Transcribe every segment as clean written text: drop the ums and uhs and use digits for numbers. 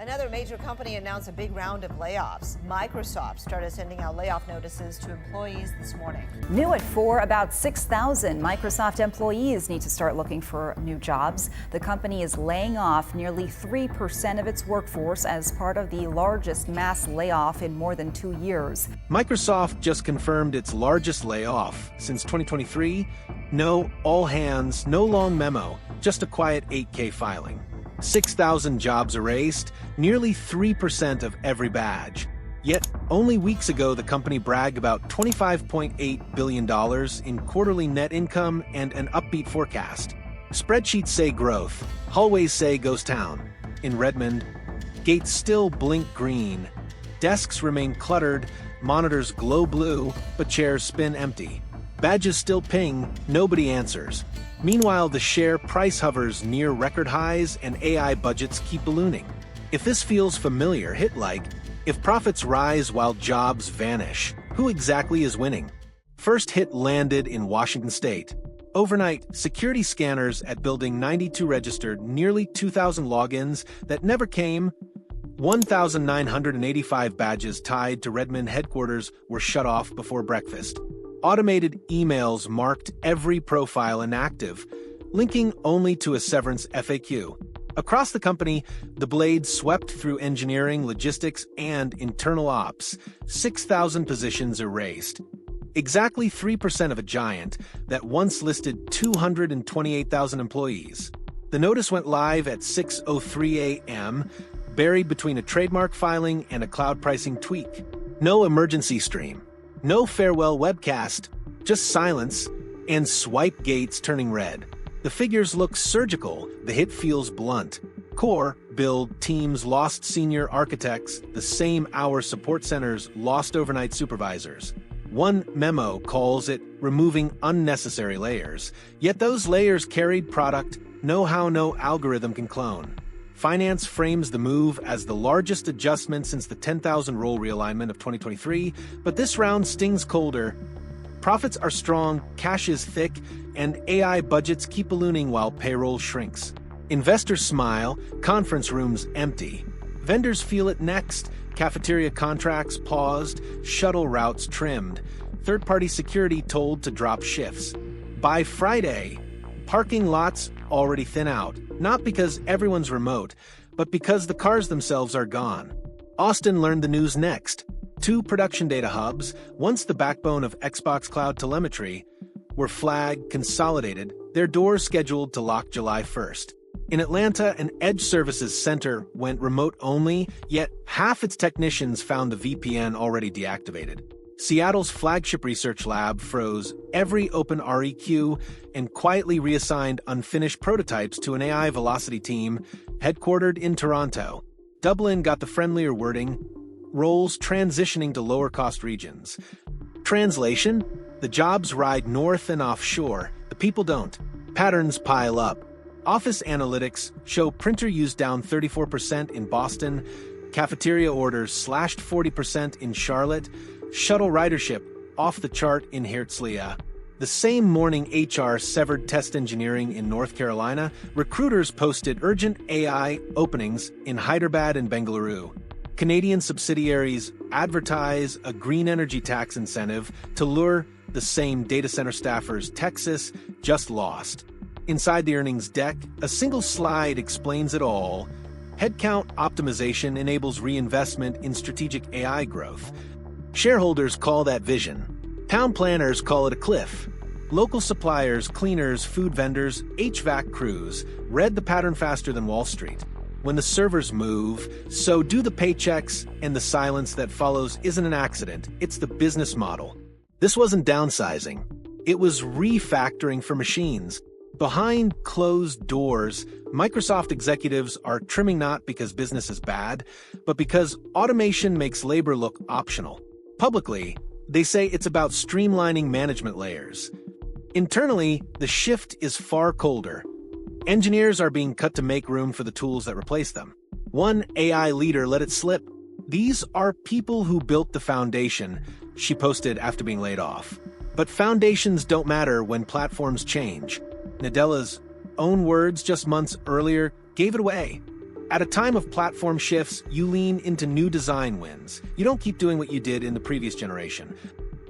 Another major company announced a big round of layoffs. Microsoft started sending out layoff notices to employees this morning. New at 4, about 6,000 Microsoft employees need to start looking for new jobs. The company is laying off nearly 3% of its workforce as part of the largest mass layoff in more than 2 years. Microsoft just confirmed its largest layoff since 2023. No all hands, no long memo, just a quiet 8K filing. 6,000 jobs erased, nearly 3% of every badge. Yet, only weeks ago, the company bragged about $25.8 billion in quarterly net income and an upbeat forecast. Spreadsheets say growth, hallways say ghost town. In Redmond, gates still blink green. Desks remain cluttered, monitors glow blue, but chairs spin empty. Badges still ping, nobody answers. Meanwhile, the share price hovers near record highs and AI budgets keep ballooning. If this feels familiar, hit like. If profits rise while jobs vanish, who exactly is winning? First hit landed in Washington state. Overnight, security scanners at Building 92 registered nearly 2,000 logins that never came. 1,985 badges tied to Redmond headquarters were shut off before breakfast. Automated emails marked every profile inactive, linking only to a severance FAQ. Across the company, the blade swept through engineering, logistics, and internal ops. 6,000 positions erased. Exactly 3% of a giant that once listed 228,000 employees. The notice went live at 6:03 a.m., buried between a trademark filing and a cloud pricing tweak. No emergency stream. No farewell webcast, just silence, and swipe gates turning red. The figures look surgical, the hit feels blunt. Core, build, teams lost senior architects, the same hour support centers lost overnight supervisors. One memo calls it removing unnecessary layers, yet those layers carried product, know-how no algorithm can clone. Finance frames the move as the largest adjustment since the 10,000 role realignment of 2023, but this round stings colder. Profits are strong, cash is thick, and AI budgets keep ballooning while payroll shrinks. Investors smile, conference rooms empty. Vendors feel it next, cafeteria contracts paused, shuttle routes trimmed, third-party security told to drop shifts. By Friday, parking lots already thin out, not because everyone's remote, but because the cars themselves are gone. Austin learned the news next. 2 production data hubs, once the backbone of Xbox Cloud telemetry, were flagged, consolidated, their doors scheduled to lock July 1st. In Atlanta, an edge services center went remote only, yet half its technicians found the VPN already deactivated. Seattle's flagship research lab froze every open REQ and quietly reassigned unfinished prototypes to an AI velocity team headquartered in Toronto. Dublin got the friendlier wording, roles transitioning to lower-cost regions. Translation: the jobs ride north and offshore, the people don't. Patterns pile up. Office analytics show printer use down 34% in Boston, cafeteria orders slashed 40% in Charlotte, shuttle ridership off the chart in Herzliya. The same morning HR severed test engineering in North Carolina, recruiters posted urgent AI openings in Hyderabad and Bengaluru. Canadian subsidiaries advertise a green energy tax incentive to lure the same data center staffers. Texas just lost. Inside the earnings deck, a single slide explains it all. Headcount optimization enables reinvestment in strategic AI growth. Shareholders call that vision. Town planners call it a cliff. Local suppliers, cleaners, food vendors, HVAC crews read the pattern faster than Wall Street. When the servers move, so do the paychecks, and the silence that follows isn't an accident, it's the business model. This wasn't downsizing. It was refactoring for machines. Behind closed doors, Microsoft executives are trimming not because business is bad, but because automation makes labor look optional. Publicly, they say it's about streamlining management layers. Internally, the shift is far colder. Engineers are being cut to make room for the tools that replace them. One AI leader let it slip. These are people who built the foundation, she posted after being laid off. But foundations don't matter when platforms change. Nadella's own words just months earlier gave it away. At a time of platform shifts, you lean into new design wins. You don't keep doing what you did in the previous generation.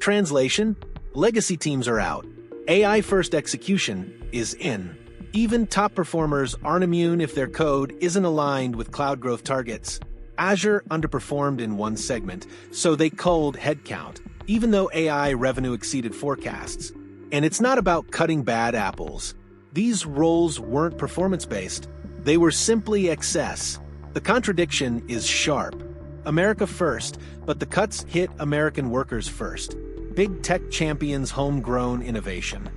Translation: legacy teams are out. AI-first execution is in. Even top performers aren't immune if their code isn't aligned with cloud growth targets. Azure underperformed in one segment, so they culled headcount, even though AI revenue exceeded forecasts. And it's not about cutting bad apples. These roles weren't performance-based. They were simply excess. The contradiction is sharp. America first, but the cuts hit American workers first. Big tech champions homegrown innovation,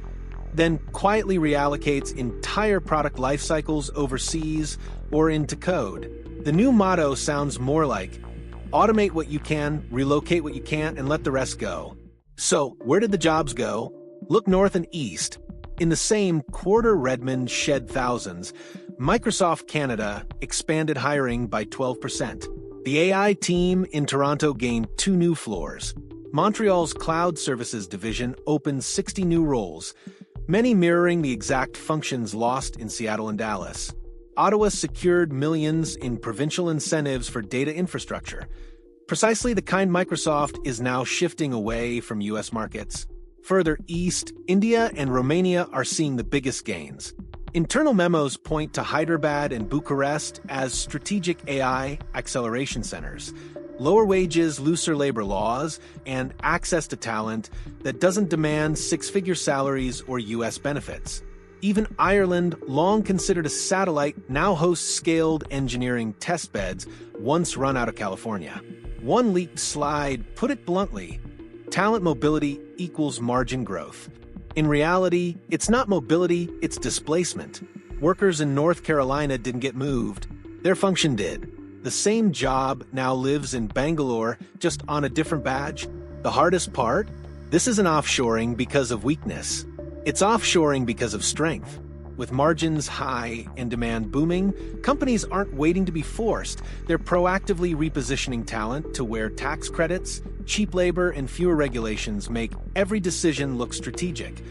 then quietly reallocates entire product life cycles overseas or into code. The new motto sounds more like, automate what you can, relocate what you can't, and let the rest go. So, where did the jobs go? Look north and east. In the same quarter Redmond shed thousands, Microsoft Canada expanded hiring by 12%. The AI team in Toronto gained 2 new floors. Montreal's cloud services division opened 60 new roles, many mirroring the exact functions lost in Seattle and Dallas. Ottawa secured millions in provincial incentives for data infrastructure, precisely the kind Microsoft is now shifting away from U.S. markets. Further east, India and Romania are seeing the biggest gains. Internal memos point to Hyderabad and Bucharest as strategic AI acceleration centers. Lower wages, looser labor laws, and access to talent that doesn't demand 6-figure salaries or U.S. benefits. Even Ireland, long considered a satellite, now hosts scaled engineering test beds once run out of California. One leaked slide put it bluntly: talent mobility equals margin growth. In reality, it's not mobility, it's displacement. Workers in North Carolina didn't get moved. Their function did. The same job now lives in Bangalore, just on a different badge. The hardest part? This isn't offshoring because of weakness. It's offshoring because of strength. With margins high and demand booming, companies aren't waiting to be forced. They're proactively repositioning talent to where tax credits, cheap labor, and fewer regulations make every decision look strategic.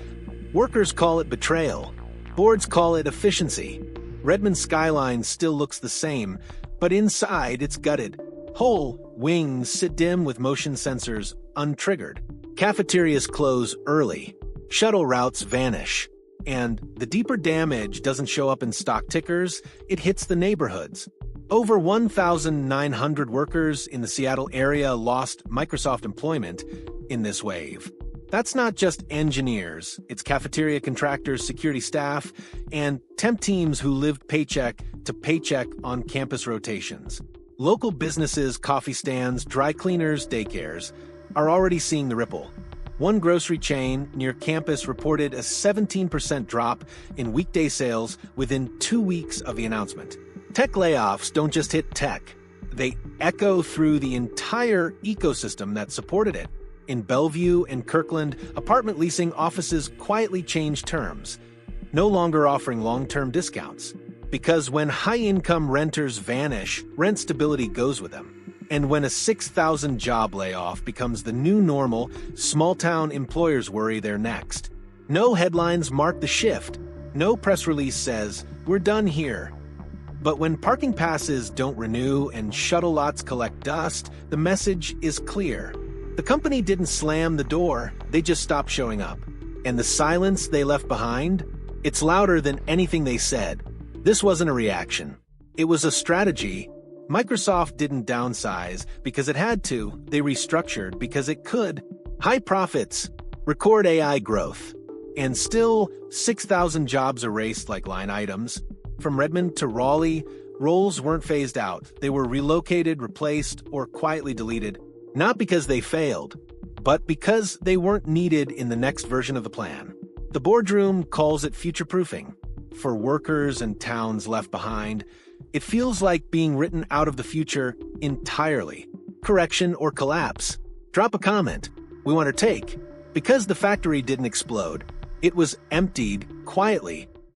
Workers call it betrayal. Boards call it efficiency. Redmond skyline still looks the same, but inside it's gutted. Whole wings sit dim with motion sensors untriggered. Cafeterias close early. Shuttle routes vanish. And the deeper damage doesn't show up in stock tickers, it hits the neighborhoods. Over 1,900 workers in the Seattle area lost Microsoft employment in this wave. That's not just engineers, it's cafeteria contractors, security staff, and temp teams who lived paycheck to paycheck on campus rotations. Local businesses, coffee stands, dry cleaners, daycares are already seeing the ripple. One grocery chain near campus reported a 17% drop in weekday sales within 2 weeks of the announcement. Tech layoffs don't just hit tech. They echo through the entire ecosystem that supported it. In Bellevue and Kirkland, apartment leasing offices quietly changed terms, no longer offering long-term discounts. Because when high-income renters vanish, rent stability goes with them. And when a 6,000 job layoff becomes the new normal, small-town employers worry they're next. No headlines mark the shift. No press release says, "We're done here." But when parking passes don't renew and shuttle lots collect dust, the message is clear. The company didn't slam the door, they just stopped showing up. And the silence they left behind? It's louder than anything they said. This wasn't a reaction. It was a strategy. Microsoft didn't downsize because it had to, they restructured because it could. High profits, record AI growth. And still, 6,000 jobs erased like line items. From Redmond to Raleigh, roles weren't phased out. They were relocated, replaced, or quietly deleted. Not because they failed, but because they weren't needed in the next version of the plan. The boardroom calls it future-proofing. For workers and towns left behind, it feels like being written out of the future entirely. Correction or collapse. Drop a comment. We want our take. Because the factory didn't explode, it was emptied quietly.